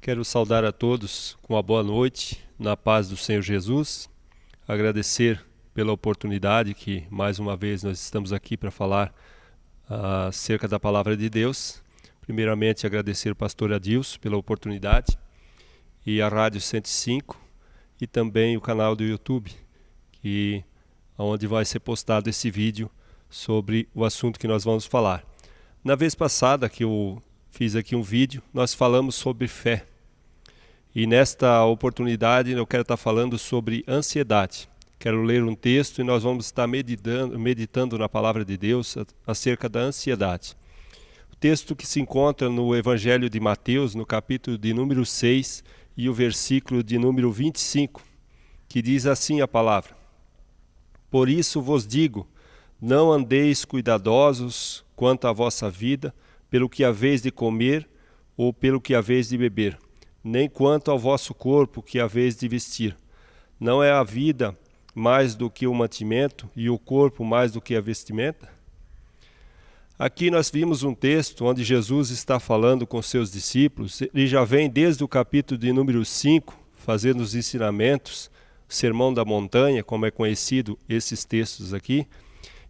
Quero saudar a todos com uma boa noite, na paz do Senhor Jesus. Agradecer pela oportunidade que, mais uma vez, nós estamos aqui para falar acerca da Palavra de Deus. Primeiramente, agradecer ao pastor Adilson pela oportunidade e a Rádio 105 e também o canal do YouTube, onde vai ser postado esse vídeo sobre o assunto que nós vamos falar. Na vez passada que eu fiz aqui um vídeo, nós falamos sobre fé. E nesta oportunidade eu quero estar falando sobre ansiedade. Quero ler um texto e nós vamos estar meditando na palavra de Deus acerca da ansiedade. O texto que se encontra no Evangelho de Mateus, no capítulo de número 6 e o versículo de número 25, que diz assim a palavra: Por isso vos digo, não andeis cuidadosos quanto à vossa vida, pelo que haveis de comer ou pelo que haveis de beber, nem quanto ao vosso corpo que haveis de vestir. Não é a vida mais do que o mantimento e o corpo mais do que a vestimenta? Aqui nós vimos um texto onde Jesus está falando com seus discípulos. Ele já vem desde o capítulo de número 5, fazendo os ensinamentos, o Sermão da Montanha, como é conhecido esses textos aqui.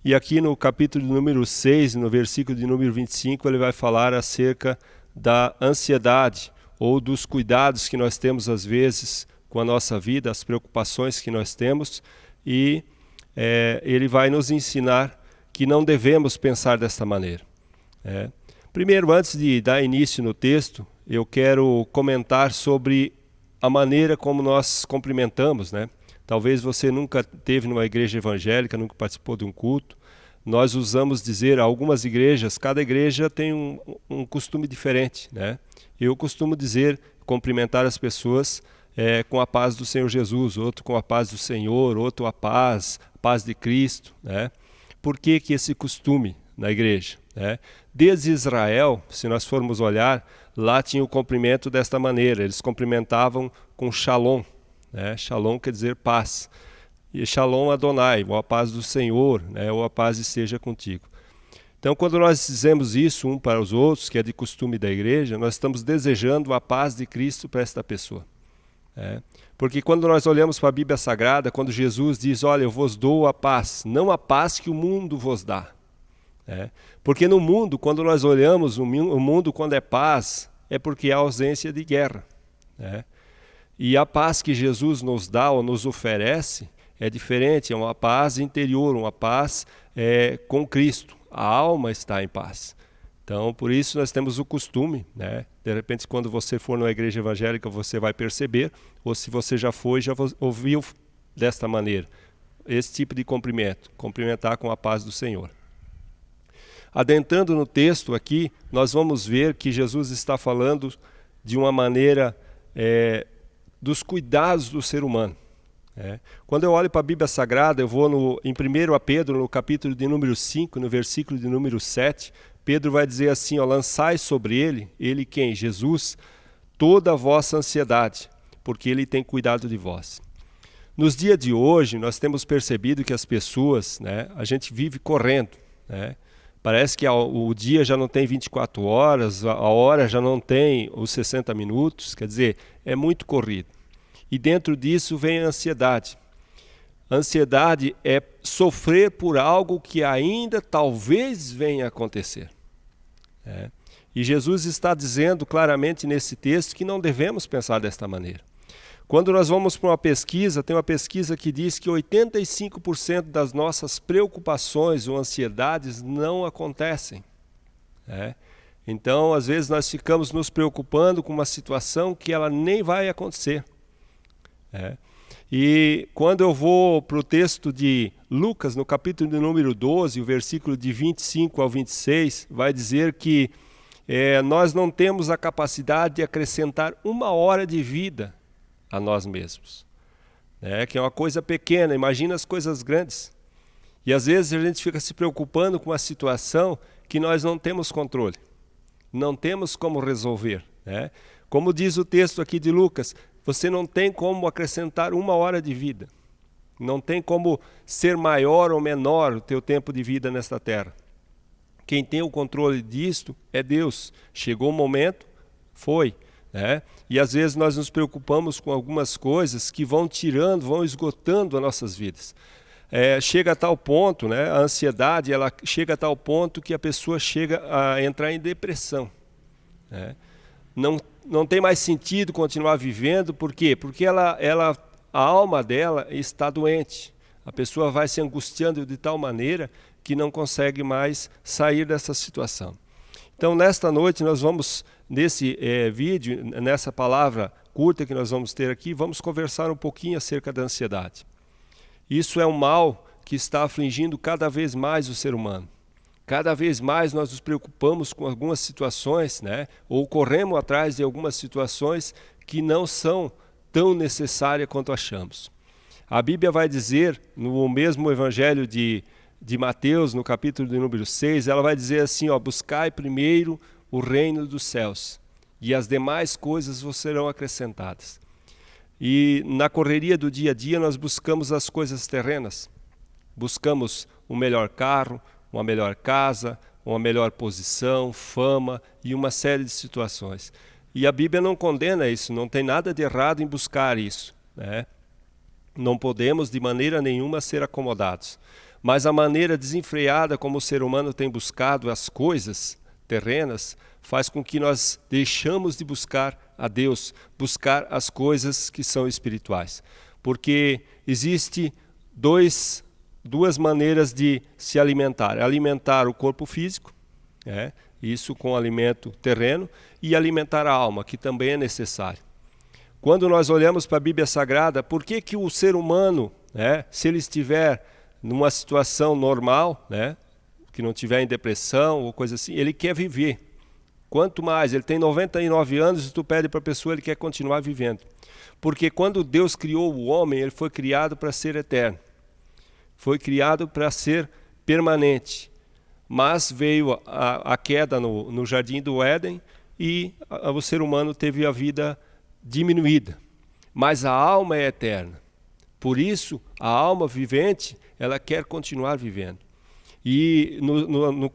E aqui no capítulo de número 6, no versículo de número 25, ele vai falar acerca da ansiedade, ou dos cuidados que nós temos às vezes com a nossa vida, as preocupações que nós temos, e ele vai nos ensinar que não devemos pensar desta maneira. Primeiro, antes de dar início no texto, eu quero comentar sobre a maneira como nós cumprimentamos, né? Talvez você nunca esteve numa igreja evangélica, nunca participou de um culto. Nós usamos dizer, algumas igrejas, cada igreja tem um costume diferente, né? Eu costumo dizer, cumprimentar as pessoas com a paz do Senhor Jesus, outro com a paz do Senhor, outro a paz de Cristo, né? Por que esse costume na igreja, né? Desde Israel, se nós formos olhar, lá tinha o cumprimento desta maneira, eles cumprimentavam com shalom, né? Shalom quer dizer paz. E Shalom Adonai, ou a paz do Senhor, né? Ou a paz esteja contigo. Então, quando nós dizemos isso um para os outros, que é de costume da igreja, nós estamos desejando a paz de Cristo para esta pessoa. Porque quando nós olhamos para a Bíblia Sagrada, quando Jesus diz, olha, eu vos dou a paz, não a paz que o mundo vos dá. Porque no mundo, quando nós olhamos o mundo quando é paz, é porque há ausência de guerra. E a paz que Jesus nos dá ou nos oferece é diferente, é uma paz interior, uma paz com Cristo. A alma está em paz. Então, por isso nós temos o costume, né? De repente, quando você for numa igreja evangélica, você vai perceber, ou se você já foi, já ouviu desta maneira, esse tipo de cumprimento, cumprimentar com a paz do Senhor. Adentrando no texto aqui, nós vamos ver que Jesus está falando de uma maneira dos cuidados do ser humano. Quando eu olho para a Bíblia Sagrada, eu vou em 1 Pedro, no capítulo de número 5, no versículo de número 7, Pedro vai dizer assim, lançai sobre ele quem? Jesus, toda a vossa ansiedade, porque ele tem cuidado de vós. Nos dias de hoje, nós temos percebido que as pessoas, a gente vive correndo, Parece que o dia já não tem 24 horas, a hora já não tem os 60 minutos, quer dizer, é muito corrido. E dentro disso vem a ansiedade. A ansiedade é sofrer por algo que ainda talvez venha a acontecer. E Jesus está dizendo claramente nesse texto que não devemos pensar desta maneira. Quando nós vamos para uma pesquisa, tem uma pesquisa que diz que 85% das nossas preocupações ou ansiedades não acontecem. Então, às vezes, nós ficamos nos preocupando com uma situação que ela nem vai acontecer. E quando eu vou para o texto de Lucas, no capítulo de número 12, o versículo de 25 ao 26, vai dizer que nós não temos a capacidade de acrescentar 1 hora de vida a nós mesmos. Que é uma coisa pequena, imagina as coisas grandes. E às vezes a gente fica se preocupando com uma situação que nós não temos controle, não temos como resolver. Como diz o texto aqui de Lucas, você não tem como acrescentar 1 hora de vida. Não tem como ser maior ou menor o teu tempo de vida nesta terra. Quem tem o controle disto é Deus. Chegou o momento, foi. né? E às vezes nós nos preocupamos com algumas coisas que vão tirando, vão esgotando as nossas vidas. Chega a tal ponto, né? A ansiedade, ela chega a tal ponto que a pessoa chega a entrar em depressão, né? Não tem mais sentido continuar vivendo. Por quê? Porque a alma dela está doente. A pessoa vai se angustiando de tal maneira que não consegue mais sair dessa situação. Então, nesta noite, nós vamos, nesse vídeo, nessa palavra curta que nós vamos ter aqui, vamos conversar um pouquinho acerca da ansiedade. Isso é um mal que está afligindo cada vez mais o ser humano. Cada vez mais nós nos preocupamos com algumas situações, né? Ou corremos atrás de algumas situações que não são tão necessárias quanto achamos. A Bíblia vai dizer, no mesmo Evangelho de Mateus, no capítulo de número 6, ela vai dizer assim, buscai primeiro o reino dos céus, e as demais coisas vos serão acrescentadas. E na correria do dia a dia nós buscamos as coisas terrenas. Buscamos um melhor carro, uma melhor casa, uma melhor posição, fama e uma série de situações. E a Bíblia não condena isso, não tem nada de errado em buscar isso, né? Não podemos de maneira nenhuma ser acomodados. Mas a maneira desenfreada como o ser humano tem buscado as coisas terrenas faz com que nós deixamos de buscar a Deus, buscar as coisas que são espirituais. Porque existe duas maneiras de se alimentar. Alimentar o corpo físico, isso com alimento terreno, e alimentar a alma, que também é necessário. Quando nós olhamos para a Bíblia Sagrada, por que o ser humano, se ele estiver numa situação normal, que não estiver em depressão ou coisa assim, ele quer viver. Quanto mais, ele tem 99 anos e tu pede para a pessoa, ele quer continuar vivendo. Porque quando Deus criou o homem, ele foi criado para ser eterno. Foi criado para ser permanente. Mas veio a queda no jardim do Éden e o ser humano teve a vida diminuída. Mas a alma é eterna. Por isso, a alma vivente, ela quer continuar vivendo. E no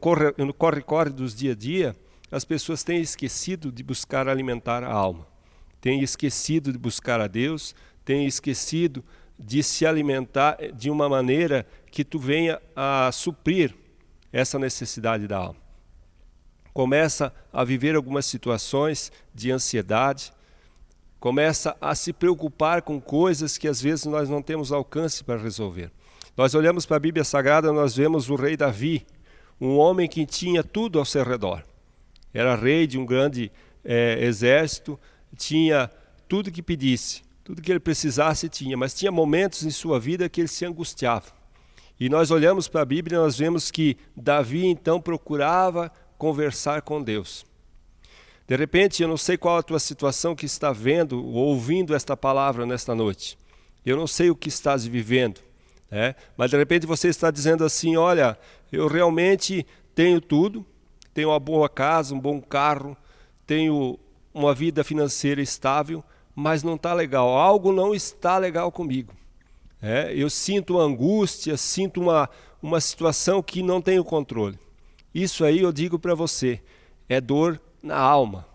corre-corre dos dia a dia, as pessoas têm esquecido de buscar alimentar a alma. Têm esquecido de buscar a Deus, têm esquecido de se alimentar de uma maneira que tu venha a suprir essa necessidade da alma. Começa a viver algumas situações de ansiedade, começa a se preocupar com coisas que às vezes nós não temos alcance para resolver. Nós olhamos para a Bíblia Sagrada, nós vemos o rei Davi, um homem que tinha tudo ao seu redor. Era rei de um grande exército, tinha tudo que pedisse, tudo que ele precisasse tinha, mas tinha momentos em sua vida que ele se angustiava. E nós olhamos para a Bíblia e nós vemos que Davi então procurava conversar com Deus. De repente, eu não sei qual a tua situação que está vendo ou ouvindo esta palavra nesta noite. Eu não sei o que estás vivendo, mas de repente você está dizendo assim, olha, eu realmente tenho tudo, tenho uma boa casa, um bom carro, tenho uma vida financeira estável, mas não está legal, algo não está legal comigo. Eu sinto uma angústia, sinto uma situação que não tenho controle. Isso aí eu digo para você, é dor na alma.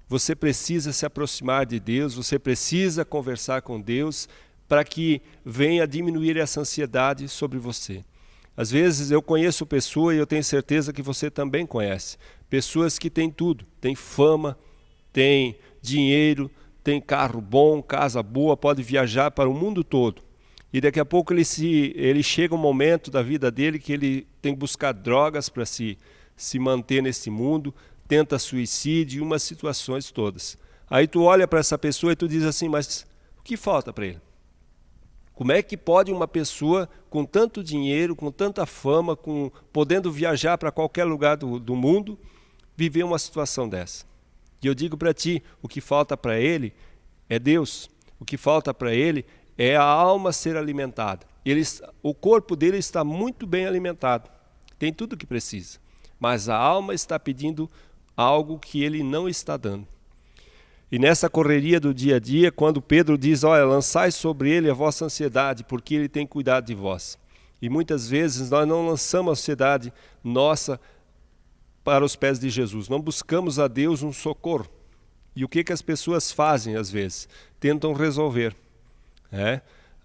Você precisa se aproximar de Deus, você precisa conversar com Deus para que venha diminuir essa ansiedade sobre você. Às vezes eu conheço pessoas, e eu tenho certeza que você também conhece, pessoas que têm tudo, têm fama, têm dinheiro, têm carro bom, casa boa, pode viajar para o mundo todo. E daqui a pouco ele chega um momento da vida dele que ele tem que buscar drogas para se manter nesse mundo, tenta suicídio e umas situações todas. Aí tu olha para essa pessoa e tu diz assim, mas o que falta para ele? Como é que pode uma pessoa com tanto dinheiro, com tanta fama, podendo viajar para qualquer lugar do mundo, viver uma situação dessa? E eu digo para ti, o que falta para ele é Deus. O que falta para ele é a alma ser alimentada. O corpo dele está muito bem alimentado, tem tudo o que precisa. Mas a alma está pedindo algo que ele não está dando. E nessa correria do dia a dia, quando Pedro diz, olha, lançai sobre ele a vossa ansiedade, porque ele tem cuidado de vós. E muitas vezes nós não lançamos a ansiedade nossa para os pés de Jesus. Não buscamos a Deus um socorro. E o que as pessoas fazem às vezes? Tentam resolver.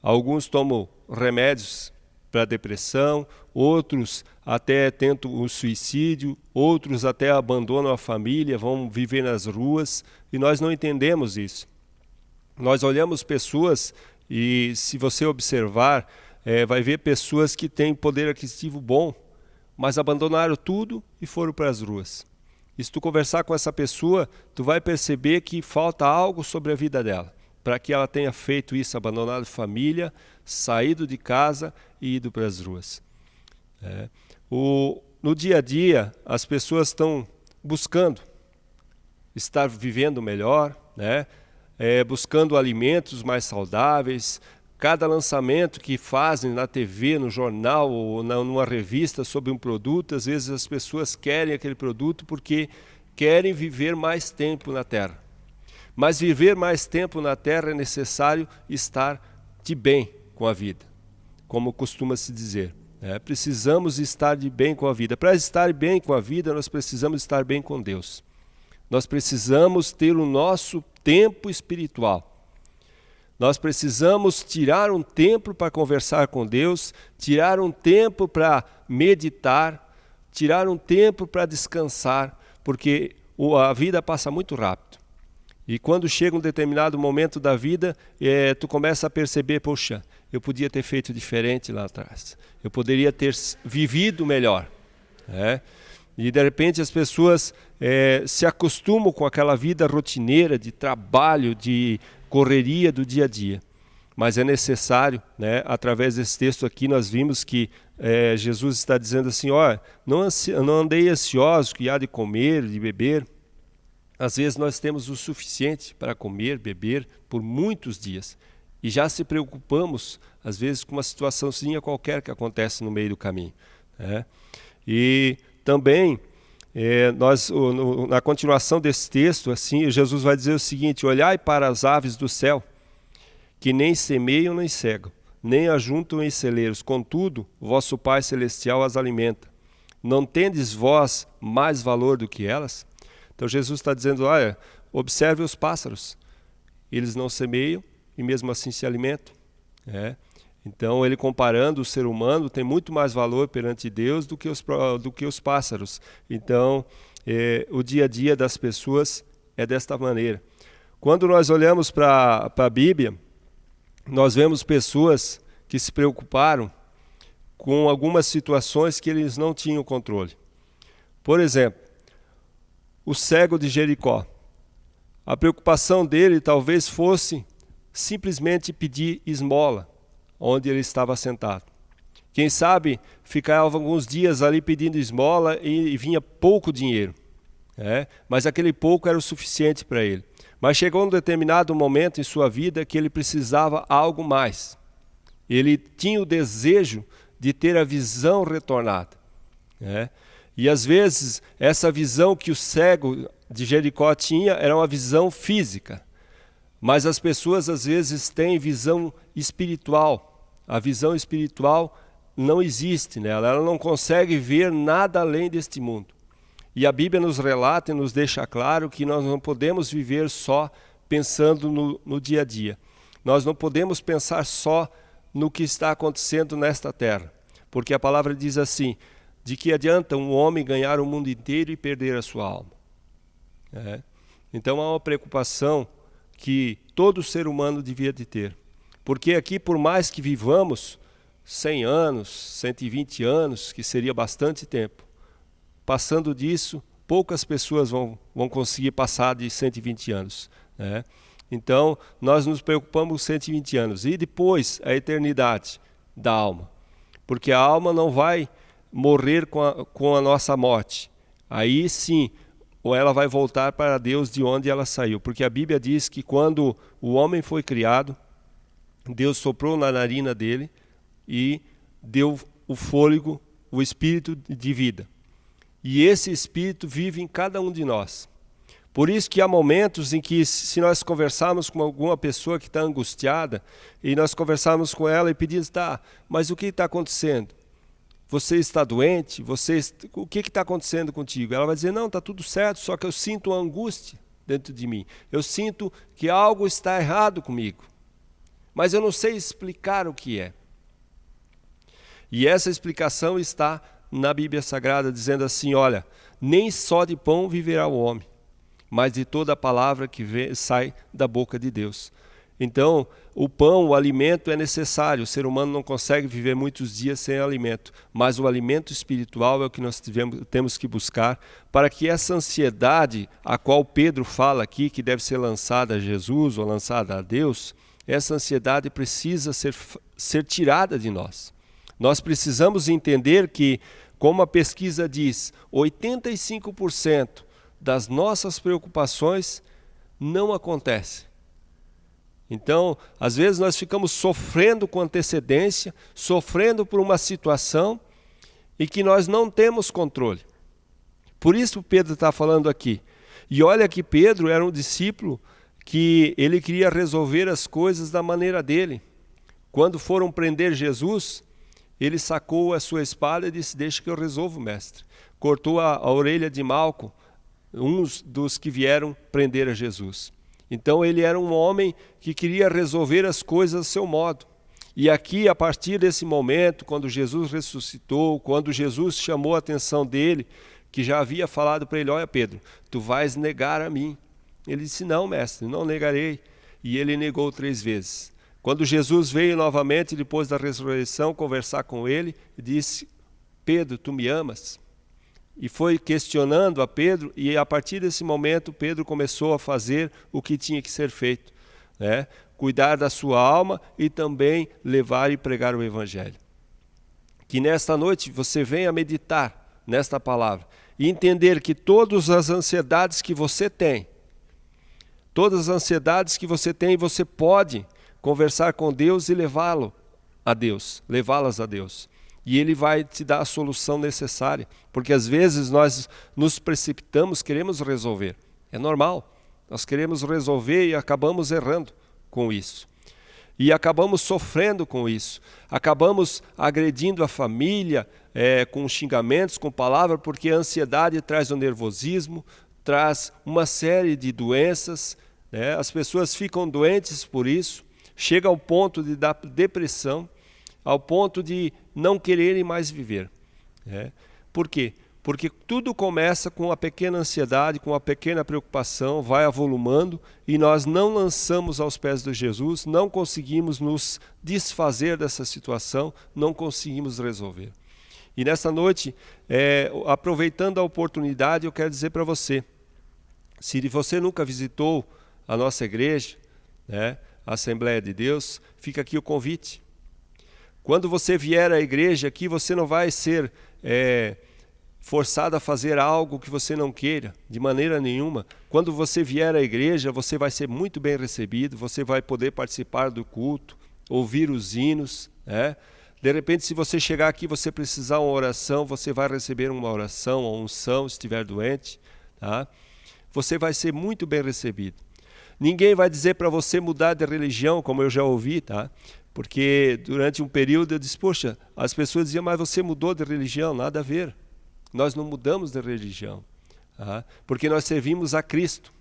Alguns tomam remédios para depressão, outros até tentam o suicídio, outros até abandonam a família, vão viver nas ruas, e nós não entendemos isso. Nós olhamos pessoas e, se você observar, vai ver pessoas que têm poder aquisitivo bom, mas abandonaram tudo e foram para as ruas. E se tu conversar com essa pessoa, tu vai perceber que falta algo sobre a vida dela, para que ela tenha feito isso, abandonado família, saído de casa e ido para as ruas. No dia a dia, as pessoas estão buscando estar vivendo melhor, buscando alimentos mais saudáveis. Cada lançamento que fazem na TV, no jornal ou numa revista sobre um produto, às vezes as pessoas querem aquele produto porque querem viver mais tempo na Terra. Mas viver mais tempo na Terra é necessário estar de bem com a vida, como costuma se dizer. Precisamos estar de bem com a vida. Para estar bem com a vida, nós precisamos estar bem com Deus. Nós precisamos ter o nosso tempo espiritual. Nós precisamos tirar um tempo para conversar com Deus, tirar um tempo para meditar, tirar um tempo para descansar, porque a vida passa muito rápido. E quando chega um determinado momento da vida, tu começa a perceber, poxa, eu podia ter feito diferente lá atrás. Eu poderia ter vivido melhor. E de repente as pessoas se acostumam com aquela vida rotineira de trabalho, de correria do dia a dia. Mas é necessário, através desse texto aqui nós vimos que Jesus está dizendo assim, não andei ansioso que há de comer, de beber. Às vezes nós temos o suficiente para comer, beber por muitos dias. E já se preocupamos, às vezes, com uma situaçãozinha qualquer que acontece no meio do caminho. E também, na continuação desse texto, assim, Jesus vai dizer o seguinte: olhai para as aves do céu, que nem semeiam nem cegam, nem ajuntam em celeiros, contudo, vosso Pai Celestial as alimenta. Não tendes vós mais valor do que elas? Então Jesus está dizendo, olha, observe os pássaros, eles não semeiam e mesmo assim se alimentam. Então ele, comparando o ser humano, tem muito mais valor perante Deus do que os pássaros. Então o dia a dia das pessoas é desta maneira. Quando nós olhamos para a Bíblia, nós vemos pessoas que se preocuparam com algumas situações que eles não tinham controle. Por exemplo, o cego de Jericó. A preocupação dele talvez fosse simplesmente pedir esmola onde ele estava sentado. Quem sabe ficava alguns dias ali pedindo esmola e vinha pouco dinheiro. Mas aquele pouco era o suficiente para ele. Mas chegou um determinado momento em sua vida que ele precisava algo mais. Ele tinha o desejo de ter a visão retornada. E às vezes essa visão que o cego de Jericó tinha era uma visão física. Mas as pessoas às vezes têm visão espiritual. A visão espiritual não existe nela, ela não consegue ver nada além deste mundo. E a Bíblia nos relata e nos deixa claro que nós não podemos viver só pensando no dia a dia. Nós não podemos pensar só no que está acontecendo nesta terra. Porque a palavra diz assim, de que adianta um homem ganhar o mundo inteiro e perder a sua alma? Então há uma preocupação que todo ser humano devia de ter. Porque aqui, por mais que vivamos 100 anos, 120 anos, que seria bastante tempo, passando disso, poucas pessoas vão conseguir passar de 120 anos. Então, nós nos preocupamos com 120 anos. E depois, a eternidade da alma. Porque a alma não vai morrer com a nossa morte. Aí sim, ou ela vai voltar para Deus de onde ela saiu. Porque a Bíblia diz que quando o homem foi criado, Deus soprou na narina dele e deu o fôlego, o espírito de vida. E esse espírito vive em cada um de nós. Por isso que há momentos em que, se nós conversarmos com alguma pessoa que está angustiada, e nós conversarmos com ela e pedimos, mas o que está acontecendo? Você está doente? O que está acontecendo contigo? Ela vai dizer, não, está tudo certo, só que eu sinto uma angústia. dentro de mim. Eu sinto que algo está errado comigo, mas eu não sei explicar o que é. E essa explicação está na Bíblia Sagrada, dizendo assim, olha, nem só de pão viverá o homem, mas de toda a palavra que sai da boca de Deus. Então, o pão, o alimento é necessário. O ser humano não consegue viver muitos dias sem alimento, mas o alimento espiritual é o que nós temos que buscar para que essa ansiedade, a qual Pedro fala aqui, que deve ser lançada a Jesus ou lançada a Deus, essa ansiedade precisa ser tirada de nós. Nós precisamos entender que, como a pesquisa diz, 85% das nossas preocupações não acontecem. Então, às vezes nós ficamos sofrendo com antecedência, sofrendo por uma situação e que nós não temos controle. Por isso Pedro está falando aqui. E olha que Pedro era um discípulo que ele queria resolver as coisas da maneira dele. Quando foram prender Jesus, ele sacou a sua espada e disse, deixa que eu resolvo, mestre. Cortou a orelha de Malco, uns dos que vieram prender a Jesus. Então ele era um homem que queria resolver as coisas do seu modo. E aqui, a partir desse momento, quando Jesus ressuscitou, quando Jesus chamou a atenção dele, que já havia falado para ele, olha Pedro, tu vais negar a mim. Ele disse, não mestre, não negarei. E ele negou 3 vezes. Quando Jesus veio novamente, depois da ressurreição, conversar com ele, disse, Pedro, tu me amas? E foi questionando a Pedro, e a partir desse momento Pedro começou a fazer o que tinha que ser feito, né? Cuidar da sua alma e também levar e pregar o Evangelho. Que nesta noite você venha meditar nesta palavra e entender que todas as ansiedades que você tem, você pode conversar com Deus e levá-las a Deus. E Ele vai te dar a solução necessária. Porque às vezes nós nos precipitamos, queremos resolver. É normal. Nós queremos resolver e acabamos errando com isso. E acabamos sofrendo com isso. Acabamos agredindo a família com xingamentos, com palavras, porque a ansiedade traz o nervosismo, traz uma série de doenças. Né? As pessoas ficam doentes por isso. Chega ao ponto de dar depressão, ao ponto de não quererem mais viver. Por quê? Porque tudo começa com uma pequena ansiedade, com uma pequena preocupação, vai avolumando e nós não lançamos aos pés de Jesus, não conseguimos nos desfazer dessa situação, não conseguimos resolver. E nesta noite, aproveitando a oportunidade, eu quero dizer para você, se você nunca visitou a nossa igreja, a Assembleia de Deus, fica aqui o convite. Quando você vier à igreja aqui, você não vai ser forçado a fazer algo que você não queira, de maneira nenhuma. Quando você vier à igreja, você vai ser muito bem recebido, você vai poder participar do culto, ouvir os hinos. De repente, se você chegar aqui e você precisar uma oração, você vai receber uma oração ou unção, se estiver doente. Tá? Você vai ser muito bem recebido. Ninguém vai dizer para você mudar de religião, como eu já ouvi, tá? Porque durante um período eu disse, poxa, as pessoas diziam, mas você mudou de religião, nada a ver. Nós não mudamos de religião, tá? Porque nós servimos a Cristo.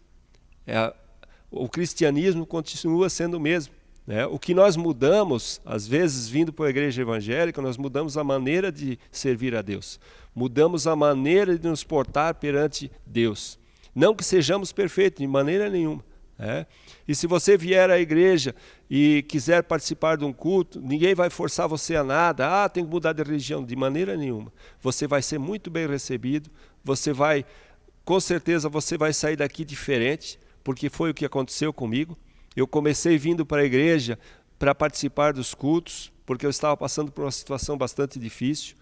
O cristianismo continua sendo o mesmo. Né? O que nós mudamos, às vezes vindo para a igreja evangélica, nós mudamos a maneira de servir a Deus. Mudamos a maneira de nos portar perante Deus. Não que sejamos perfeitos, de maneira nenhuma. E se você vier à igreja e quiser participar de um culto, ninguém vai forçar você a nada, tem que mudar de religião, de maneira nenhuma. Você vai ser muito bem recebido, com certeza você vai sair daqui diferente, porque foi o que aconteceu comigo. Eu comecei vindo para a igreja para participar dos cultos, porque eu estava passando por uma situação bastante difícil,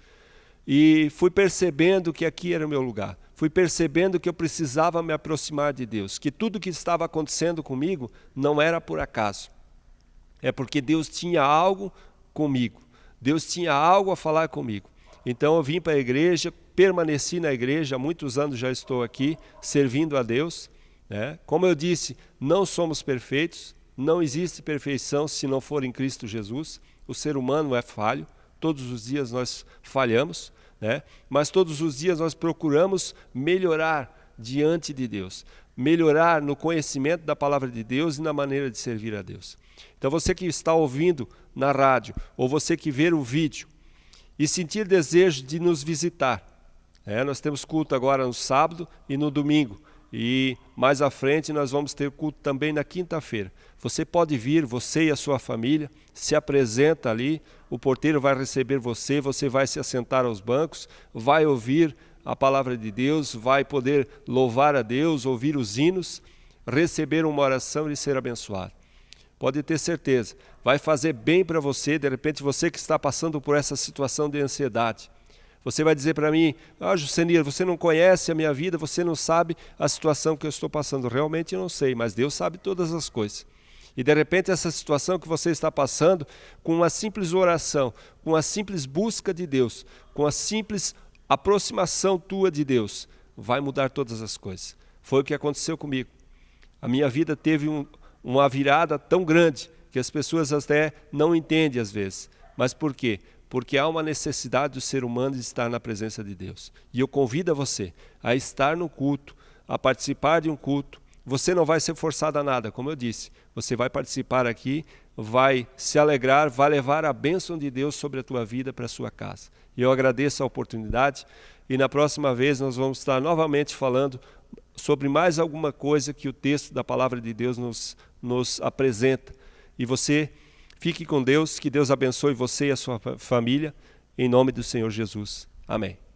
e fui percebendo que aqui era o meu lugar. Fui percebendo que eu precisava me aproximar de Deus, que tudo que estava acontecendo comigo não era por acaso. É porque Deus tinha algo comigo. Deus tinha algo a falar comigo. Então eu vim para a igreja, permaneci na igreja, há muitos anos já estou aqui, servindo a Deus. Como eu disse, não somos perfeitos, não existe perfeição se não for em Cristo Jesus. O ser humano é falho, todos os dias nós falhamos. Mas todos os dias nós procuramos melhorar diante de Deus, melhorar no conhecimento da palavra de Deus e na maneira de servir a Deus. Então você que está ouvindo na rádio, ou você que vê o vídeo, e sentir desejo de nos visitar. Nós temos culto agora no sábado e no domingo. E mais à frente nós vamos ter culto também na quinta-feira. Você pode vir, você e a sua família, se apresenta ali, o porteiro vai receber você, você vai se assentar aos bancos, vai ouvir a palavra de Deus, vai poder louvar a Deus, ouvir os hinos, receber uma oração e ser abençoado. Pode ter certeza, vai fazer bem para você, de repente você que está passando por essa situação de ansiedade. Você vai dizer para mim, Jusenir, você não conhece a minha vida, você não sabe a situação que eu estou passando. Realmente eu não sei, mas Deus sabe todas as coisas. E de repente essa situação que você está passando, com uma simples oração, com a simples busca de Deus, com a simples aproximação tua de Deus, vai mudar todas as coisas. Foi o que aconteceu comigo. A minha vida teve uma virada tão grande que as pessoas até não entendem às vezes. Mas por quê? Porque há uma necessidade do ser humano de estar na presença de Deus. E eu convido a você a estar no culto, a participar de um culto. Você não vai ser forçado a nada, como eu disse. Você vai participar aqui, vai se alegrar, vai levar a bênção de Deus sobre a tua vida para a sua casa. E eu agradeço a oportunidade e na próxima vez nós vamos estar novamente falando sobre mais alguma coisa que o texto da palavra de Deus nos apresenta. E você fique com Deus, que Deus abençoe você e a sua família, em nome do Senhor Jesus. Amém.